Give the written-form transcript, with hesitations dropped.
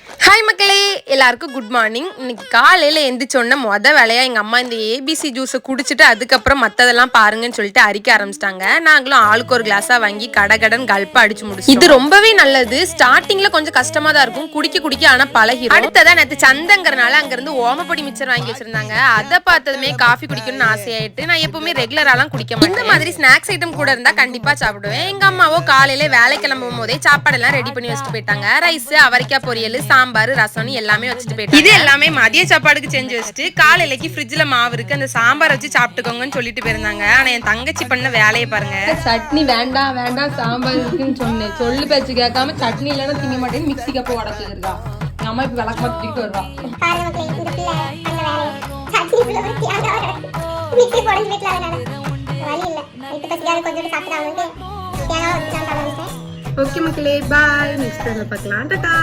Hi மக்களே, எல்லாருக்கும் good morning. இன்னைக்கு காலையில் எந்திரிச்சோன்னா வேலையாக எங்கள் அம்மா இந்த ஏபிசி ஜூஸை குடிச்சிட்டு அதுக்கப்புறம் மற்றதெல்லாம் பாருங்கன்னு சொல்லிட்டு அரிக்க ஆரம்பிச்சிட்டாங்க. நாங்களும் ஆளுக்கு ஒரு கிளாஸாக வாங்கி கடன் கல்ப்பா அடிச்சு முடிச்சு. இது ரொம்பவே நல்லது. ஸ்டார்டிங்கில் கொஞ்சம் கஷ்டமாக தான் இருக்கும் குடிக்க ஆனால் பழகிடும். அடுத்ததான் நேற்று சந்தைங்கிறனால அங்கேருந்து ஓமப்பொடி மிச்சர் வாங்கி வச்சிருந்தாங்க. அதை பார்த்ததுமே காஃபி குடிக்கணும்னு ஆசையாயிட்டு நான் எப்பவுமே ரெகுலராலாம் குடிக்க மாட்டேன். இந்த மாதிரி ஸ்நாக்ஸ் ஐட்டம் கூட இருந்தால் கண்டிப்பாக சாப்பிடுவேன். எங்கள் அம்மாவோ காலையில் வேலை கிளம்பும் போதே சாப்பாடெல்லாம் ரெடி பண்ணி வச்சுட்டு போயிட்டாங்க. ரைஸ், அவரைக்காய் பொரியல், சாம்பார், ரசம் எல்லாமே வச்சுட்டு போயிட்டாங்க. இது எல்லாமே மதிய சாப்பாடுக்கு செஞ்சு வச்சுட்டு காலையிலக்கு ஃப்ரிட்ஜ்ல மாவு இருக்கு, அந்த சாம்பார் வச்சு சாப்பிட்டுக்கோங்கன்னு சொல்லிட்டு போயிருந்தாங்க. ஆனா என் தங்கச்சி பண்ண வேலையை பாருங்க. சட்னி வேண்டாம் வேண்டாம் சாம்பார் இருக்குன்னு சொன்னேன். சொல்லு பேச்சு கேட்காம சட்னி இல்லைன்னா திங்க மாட்டேன்னு மிக்சி கப்ப உடச்சிருக்கா. எங்க அம்மா இப்ப விளக்கமா தூக்கிட்டு வருவா. ஓகே மக்களே, பாய். நெக்ஸ்ட் பார்க்கலாம். டாடா.